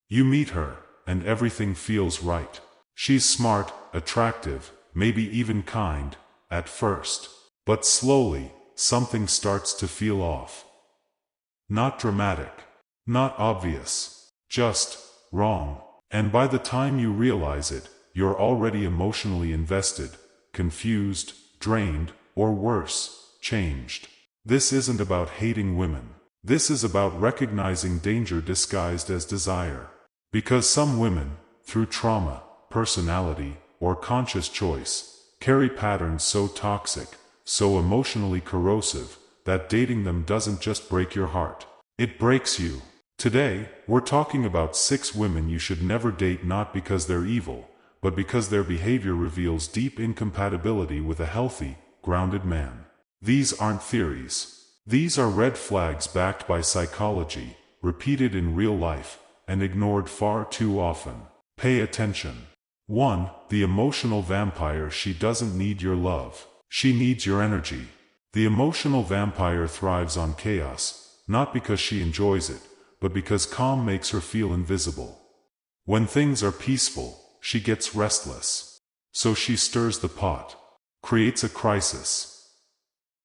You meet her, and everything feels right. She's smart, attractive, maybe even kind, at first. But slowly, something starts to feel off. Not dramatic. Not obvious. Just wrong. And by the time you realize it, you're already emotionally invested, confused, drained, or worse, changed. This isn't about hating women. This is about recognizing danger disguised as desire. Because some women, through trauma, personality, or conscious choice, carry patterns so toxic, so emotionally corrosive, that dating them doesn't just break your heart. It breaks you. Today, we're talking about 6 women you should never date, not because they're evil, but because their behavior reveals deep incompatibility with a healthy, grounded man. These aren't theories. These are red flags backed by psychology, repeated in real life, and ignored far too often. Pay attention. 1. The emotional vampire. She doesn't need your love. She needs your energy. The emotional vampire thrives on chaos, not because she enjoys it, but because calm makes her feel invisible. When things are peaceful, she gets restless. So she stirs the pot, creates a crisis,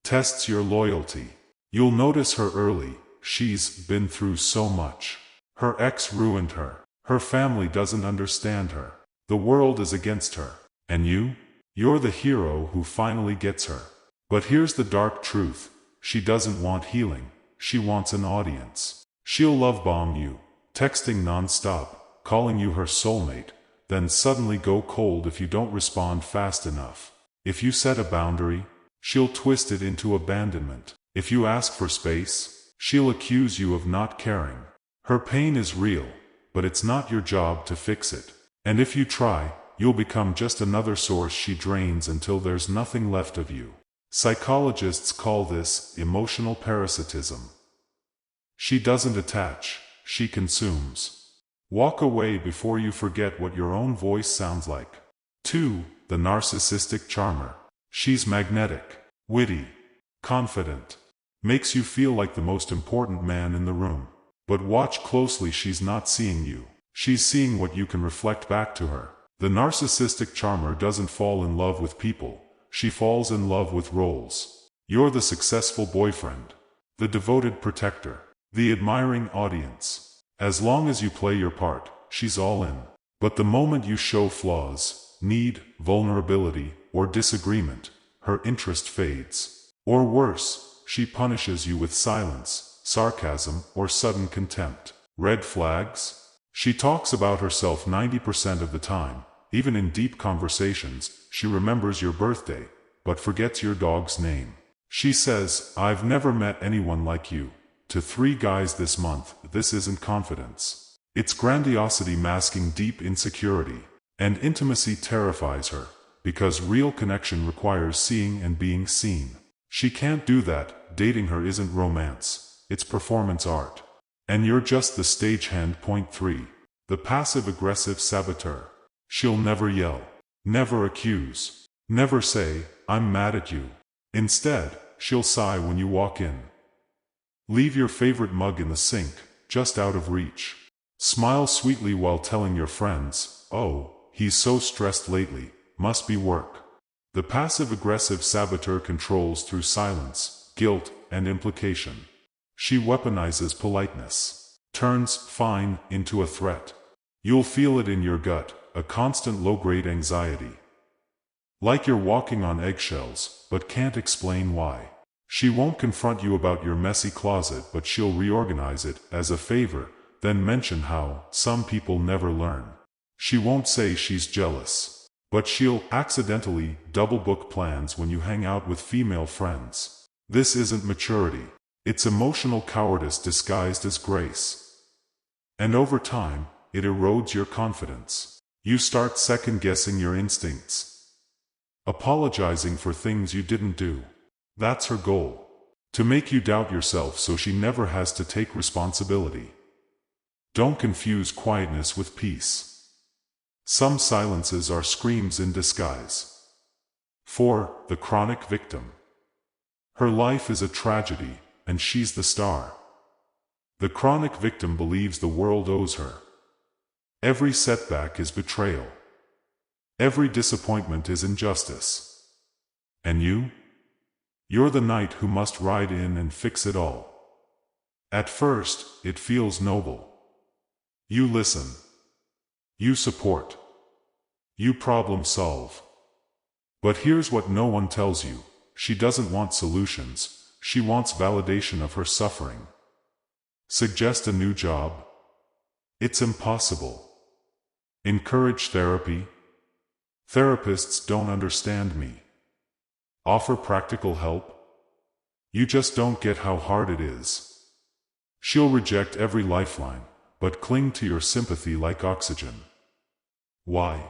tests your loyalty. You'll notice her early. She's been through so much. Her ex ruined her. Her family doesn't understand her. The world is against her. And you're the hero who finally gets her. But here's the dark truth. She doesn't want healing. She wants an audience. She'll love bomb you, texting non-stop, calling you her soulmate, then suddenly go cold if you don't respond fast enough. If you set a boundary, she'll twist it into abandonment. If you ask for space, she'll accuse you of not caring. Her pain is real, but it's not your job to fix it. And if you try, you'll become just another source she drains until there's nothing left of you. Psychologists call this emotional parasitism. She doesn't attach, she consumes. Walk away before you forget what your own voice sounds like. 2. The narcissistic charmer. She's magnetic, witty, confident, makes you feel like the most important man in the room. But watch closely, she's not seeing you. She's seeing what you can reflect back to her. The narcissistic charmer doesn't fall in love with people. She falls in love with roles. You're the successful boyfriend, the devoted protector, the admiring audience. As long as you play your part, she's all in. But the moment you show flaws, need, vulnerability, or disagreement, her interest fades. Or worse, she punishes you with silence, sarcasm, or sudden contempt. Red flags? She talks about herself 90% of the time. Even in deep conversations, she remembers your birthday, but forgets your dog's name. She says, "I've never met anyone like you." To 3 guys this month. This isn't confidence. It's grandiosity masking deep insecurity. And intimacy terrifies her, because real connection requires seeing and being seen. She can't do that. Dating her isn't romance. It's performance art. And you're just the stagehand. Point 3. The passive-aggressive saboteur. She'll never yell, never accuse, never say, "I'm mad at you." Instead, she'll sigh when you walk in. Leave your favorite mug in the sink, just out of reach. Smile sweetly while telling your friends, "Oh, he's so stressed lately, must be work." The passive-aggressive saboteur controls through silence, guilt, and implication. She weaponizes politeness, turns fine into a threat. You'll feel it in your gut, a constant low-grade anxiety. Like you're walking on eggshells, but can't explain why. She won't confront you about your messy closet, but she'll reorganize it as a favor, then mention how some people never learn. She won't say she's jealous, but she'll accidentally double-book plans when you hang out with female friends. This isn't maturity. It's emotional cowardice disguised as grace. And over time, it erodes your confidence. You start second-guessing your instincts, apologizing for things you didn't do. That's her goal. To make you doubt yourself so she never has to take responsibility. Don't confuse quietness with peace. Some silences are screams in disguise. 4. The chronic victim. Her life is a tragedy, and she's the star. The chronic victim believes the world owes her. Every setback is betrayal. Every disappointment is injustice. And you? You're the knight who must ride in and fix it all. At first, it feels noble. You listen. You support. You problem solve. But here's what no one tells you. She doesn't want solutions. She wants validation of her suffering. Suggest a new job? It's impossible. Encourage therapy? Therapists don't understand me. Offer practical help? You just don't get how hard it is. She'll reject every lifeline, but cling to your sympathy like oxygen. Why?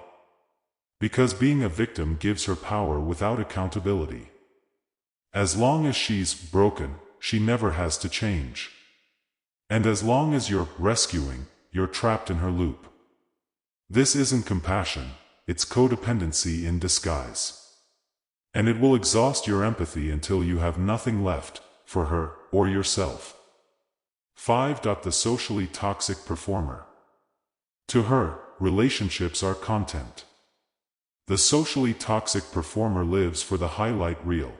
Because being a victim gives her power without accountability. As long as she's broken, she never has to change. And as long as you're rescuing, you're trapped in her loop. This isn't compassion, it's codependency in disguise. And it will exhaust your empathy until you have nothing left for her or yourself. 5. The socially toxic performer. To her, relationships are content. The socially toxic performer lives for the highlight reel.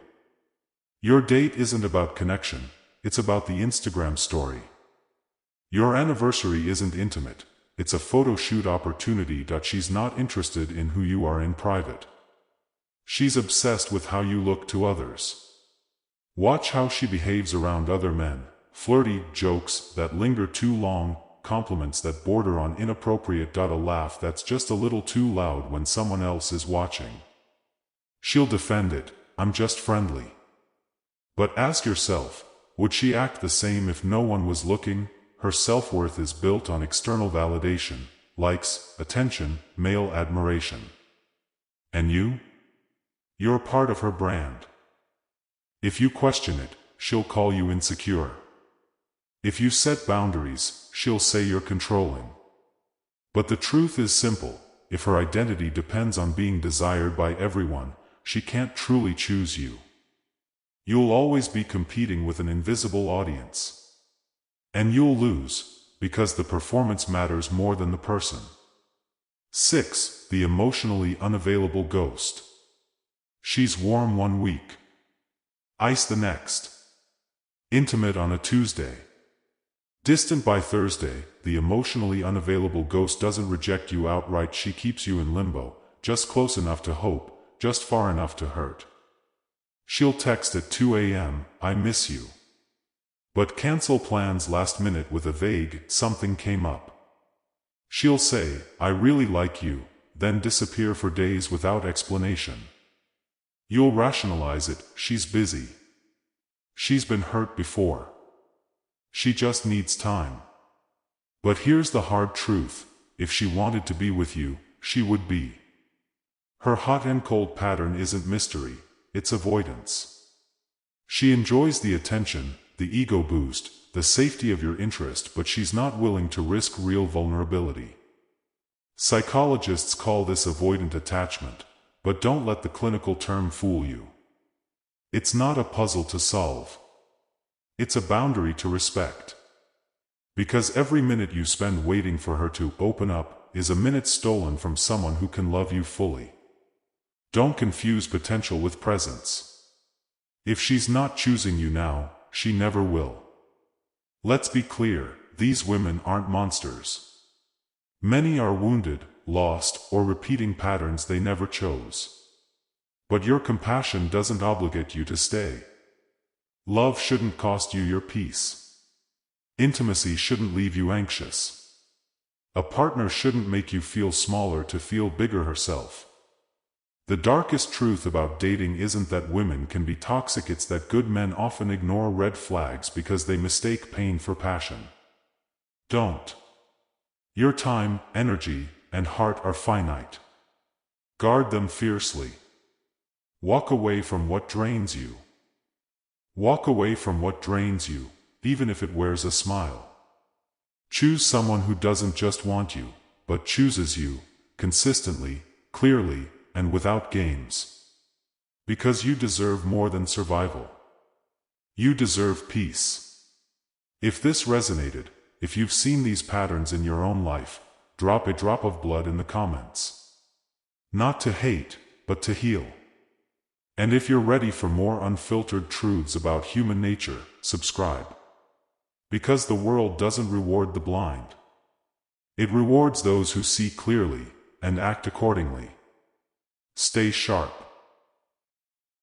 Your date isn't about connection, it's about the Instagram story. Your anniversary isn't intimate, it's a photo shoot opportunity. She's not interested in who you are in private. She's obsessed with how you look to others. Watch how she behaves around other men. Flirty jokes that linger too long, compliments that border on inappropriate. A laugh that's just a little too loud when someone else is watching. She'll defend it, I'm just friendly. But ask yourself, would she act the same if no one was looking? Her self-worth is built on external validation, likes, attention, male admiration. And you? You're part of her brand. If you question it, she'll call you insecure. If you set boundaries, she'll say you're controlling. But the truth is simple, if her identity depends on being desired by everyone, she can't truly choose you. You'll always be competing with an invisible audience. And you'll lose, because the performance matters more than the person. 6. The emotionally unavailable ghost. She's warm one week. Ice the next. Intimate on a Tuesday. Distant by Thursday. The emotionally unavailable ghost doesn't reject you outright. She keeps you in limbo, just close enough to hope, just far enough to hurt. She'll text at 2 a.m., I miss you. But cancel plans last minute with a vague, something came up. She'll say, I really like you, then disappear for days without explanation. You'll rationalize it, she's busy. She's been hurt before. She just needs time. But here's the hard truth, if she wanted to be with you, she would be. Her hot and cold pattern isn't mystery, it's avoidance. She enjoys the attention, the ego boost, the safety of your interest, but she's not willing to risk real vulnerability. Psychologists call this avoidant attachment, but don't let the clinical term fool you. It's not a puzzle to solve. It's a boundary to respect. Because every minute you spend waiting for her to open up is a minute stolen from someone who can love you fully. Don't confuse potential with presence. If she's not choosing you now, she never will. Let's be clear, these women aren't monsters. Many are wounded, lost, or repeating patterns they never chose. But your compassion doesn't obligate you to stay. Love shouldn't cost you your peace. Intimacy shouldn't leave you anxious. A partner shouldn't make you feel smaller to feel bigger herself. The darkest truth about dating isn't that women can be toxic, it's that good men often ignore red flags because they mistake pain for passion. Don't. Your time, energy, and heart are finite. Guard them fiercely. Walk away from what drains you. Walk away from what drains you, even if it wears a smile. Choose someone who doesn't just want you, but chooses you, consistently, clearly, and without games. Because you deserve more than survival. You deserve peace. If this resonated, if you've seen these patterns in your own life, drop a drop of blood in the comments. Not to hate, but to heal. And if you're ready for more unfiltered truths about human nature, subscribe. Because the world doesn't reward the blind. It rewards those who see clearly and act accordingly. Stay sharp.